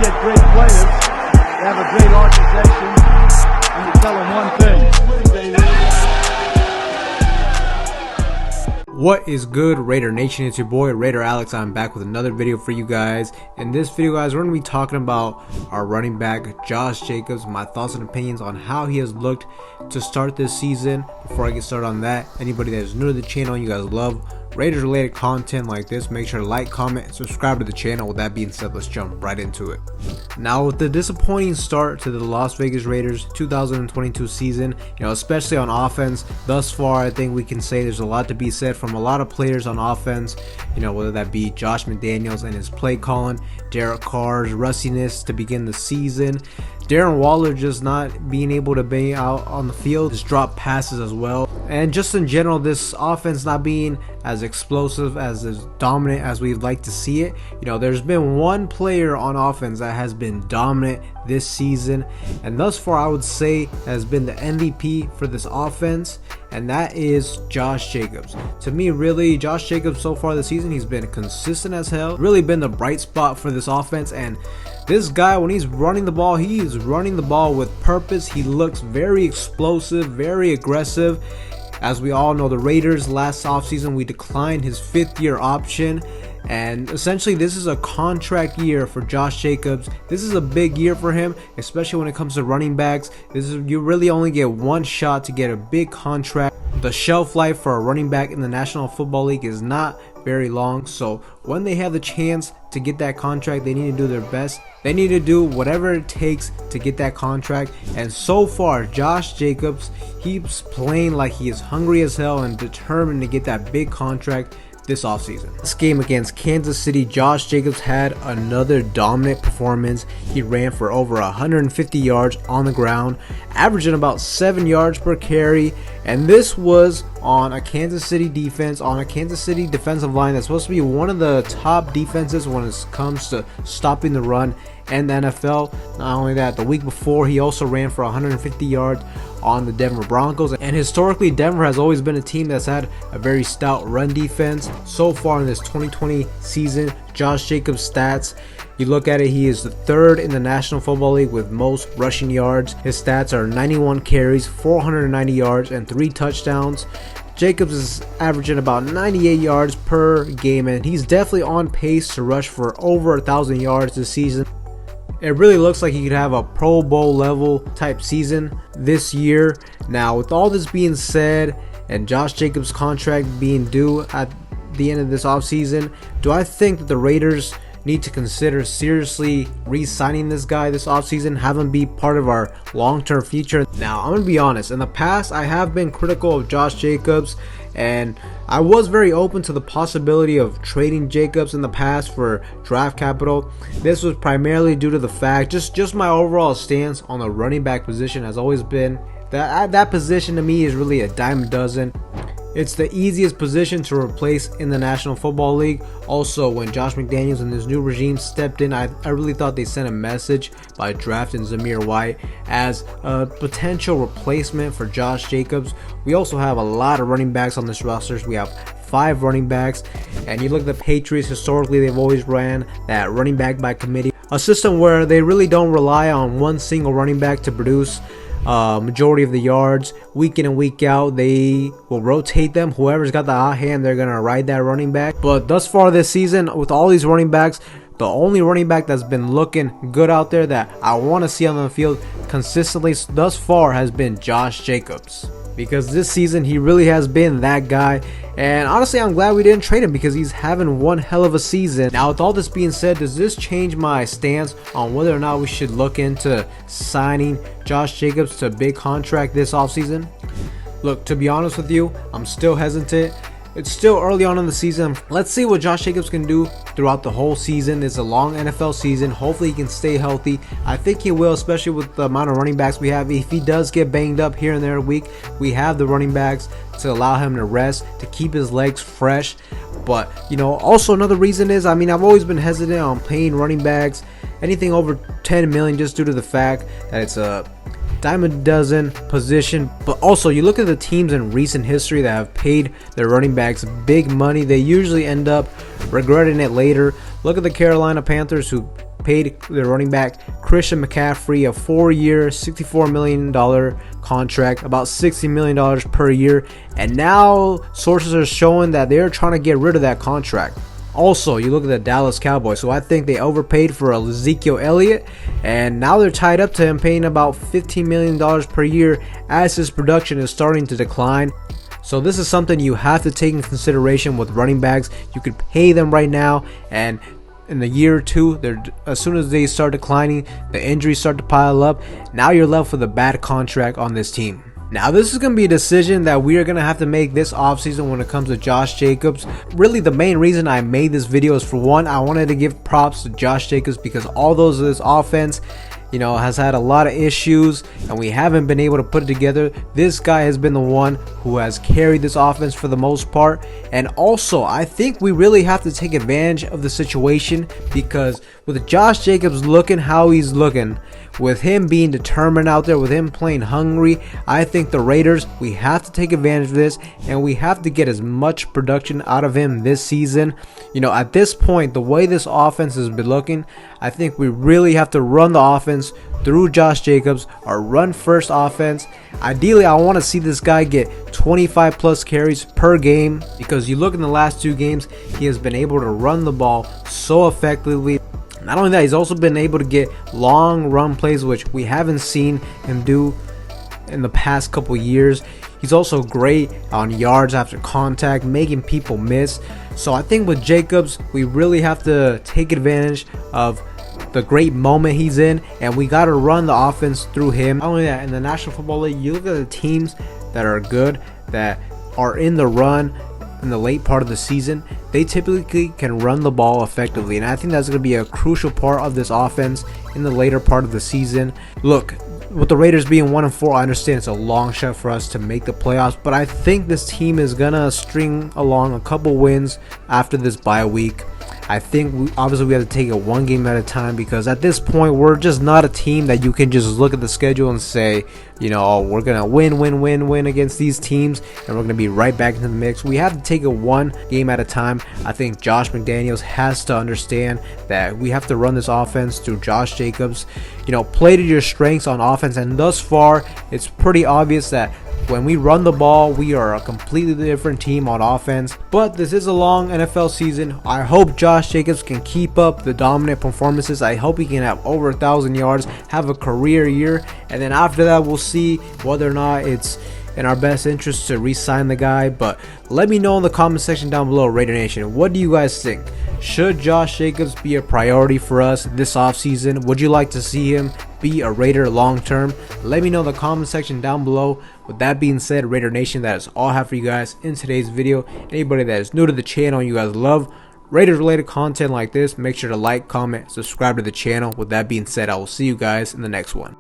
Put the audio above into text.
get great players, they have a great organization, and you tell them one thing. What is good, Raider Nation? It's your boy Raider Alex. I'm back with another video for you guys. In this video, guys, we're going to be talking about our running back Josh Jacobs, my thoughts and opinions on how he has looked to start this season. Before I get started on that, anybody that is new to the channel, you guys love Raiders related content like this, make sure to like, comment, and subscribe to the channel. With that being said, let's jump right into it. Now, with the disappointing start to the Las Vegas Raiders 2022 season, especially on offense, thus far I think we can say there's a lot to be said from a lot of players on offense, whether that be Josh McDaniels and his play calling, Derek Carr's rustiness to begin the season, Darren Waller just not being able to be out on the field, his drop passes as well, and just in general this offense not being as explosive, as dominant as we'd like to see it. There's been one player on offense that has been dominant this season, and thus far I would say has been the MVP for this offense, and that is Josh Jacobs. To me, really, Josh Jacobs so far this season, he's been consistent as hell, really been the bright spot for this offense. And this guy, when he's running the ball, he is running the ball with purpose. He looks very explosive, very aggressive. As we all know, the Raiders last offseason, we declined his 5th-year option, and essentially this is a contract year for Josh Jacobs. This is a big year for him, especially when it comes to running backs. You really only get one shot to get a big contract. The shelf life for a running back in the National Football League is not very long, so when they have the chance to get that contract, they need to do their best. They need to do whatever it takes to get that contract, and so far Josh Jacobs, he's playing like he is hungry as hell and determined to get that big contract this offseason. This game against Kansas City, Josh Jacobs had another dominant performance. He ran for over 150 yards on the ground, averaging about 7 yards per carry, and this was on a Kansas City defense, on a Kansas City defensive line that's supposed to be one of the top defenses when it comes to stopping the run in the NFL. Not only that, the week before he also ran for 150 yards on the Denver Broncos, and historically Denver has always been a team that's had a very stout run defense. So far in this 2020 season, Josh Jacobs' stats, you look at it, he is the 3rd in the National Football League with most rushing yards. His stats are 91 carries, 490 yards, and 3 touchdowns. Jacobs is averaging about 98 yards per game, and he's definitely on pace to rush for over 1,000 yards this season. It really looks like he could have a Pro Bowl level type season this year. Now, with all this being said and Josh Jacobs' contract being due at the end of this offseason, do I think that the Raiders need to consider seriously re-signing this guy this offseason, have him be part of our long-term future? Now, I'm going to be honest, in the past I have been critical of Josh Jacobs, and I was very open to the possibility of trading Jacobs in the past for draft capital. This was primarily due to the fact, just my overall stance on the running back position has always been that position to me is really a dime a dozen. It's the easiest position to replace in the National Football League. Also, when Josh McDaniels and his new regime stepped in, I really thought they sent a message by drafting Zamir White as a potential replacement for Josh Jacobs. We also have a lot of running backs on this roster. We have 5 running backs, and you look at the Patriots, historically they've always ran that running back by committee, a system where they really don't rely on one single running back to produce majority of the yards week in and week out. They will rotate them. Whoever's got the hot hand, they're gonna ride that running back. But thus far this season, with all these running backs, the only running back that's been looking good out there that I want to see on the field consistently thus far has been Josh Jacobs, because this season he really has been that guy. And honestly, I'm glad we didn't trade him because he's having one hell of a season. Now, with all this being said, does this change my stance on whether or not we should look into signing Josh Jacobs to a big contract this offseason? Look, to be honest with you, I'm still hesitant. It's still early on in the season. Let's see what Josh Jacobs can do throughout the whole season. It's a long NFL season. Hopefully he can stay healthy. I think he will, especially with the amount of running backs we have. If he does get banged up here and there a week, we have the running backs to allow him to rest, to keep his legs fresh. But, also another reason is, I've always been hesitant on paying running backs anything over $10 million just due to the fact that it's a dime a dozen position. But also, you look at the teams in recent history that have paid their running backs big money, they usually end up regretting it later. Look at the Carolina Panthers, who paid their running back Christian McCaffrey a 4-year, $64 million contract, about $60 million per year, and now sources are showing that they're trying to get rid of that contract. Also, you look at the Dallas Cowboys, so I think they overpaid for Ezekiel Elliott, and now they're tied up to him, paying about $15 million per year as his production is starting to decline. So this is something you have to take in consideration with running backs. You could pay them right now, and in a year or two, as soon as they start declining, the injuries start to pile up, now you're left with a bad contract on this team. Now this is going to be a decision that we are going to have to make this offseason when it comes to Josh Jacobs. Really, the main reason I made this video is, for one, I wanted to give props to Josh Jacobs because although this offense, has had a lot of issues and we haven't been able to put it together, this guy has been the one who has carried this offense for the most part. And also, I think we really have to take advantage of the situation, because with Josh Jacobs looking how he's looking, with him being determined out there, with him playing hungry, I think the Raiders, we have to take advantage of this, and we have to get as much production out of him this season. At this point, the way this offense has been looking, I think we really have to run the offense through Josh Jacobs, our run first offense. Ideally, I want to see this guy get 25 plus carries per game, because you look in the last 2 games, he has been able to run the ball so effectively. Not only that, he's also been able to get long run plays, which we haven't seen him do in the past couple years. He's also great on yards after contact, making people miss. So I think with Jacobs, we really have to take advantage of the great moment he's in, and we got to run the offense through him. Not only that, in the National Football League, you look at the teams that are good, that are in the run in the late part of the season, they typically can run the ball effectively, and I think that's going to be a crucial part of this offense in the later part of the season. Look, with the Raiders being 1-4, I understand it's a long shot for us to make the playoffs, but I think this team is gonna string along a couple wins after this bye week. I think obviously we have to take it one game at a time, because at this point we're just not a team that you can just look at the schedule and say, oh, we're gonna win against these teams and we're gonna be right back into the mix. We have to take it one game at a time. I think Josh McDaniels has to understand that we have to run this offense through Josh Jacobs. Play to your strengths on offense, and thus far it's pretty obvious that when we run the ball, we are a completely different team on offense. But this is a long NFL season. I hope Josh Jacobs can keep up the dominant performances. I hope he can have over 1,000 yards, have a career year, and then after that we'll see whether or not it's in our best interest to re-sign the guy. But let me know in the comment section down below, Raider Nation, what do you guys think? Should Josh Jacobs be a priority for us this offseason? Would you like to see him be a Raider long term? Let me know in the comment section down below. With that being said, Raider Nation, that is all I have for you guys in today's video. Anybody that is new to the channel, you guys love Raiders related content like this, make sure to like, comment, subscribe to the channel. With that being said, I will see you guys in the next one.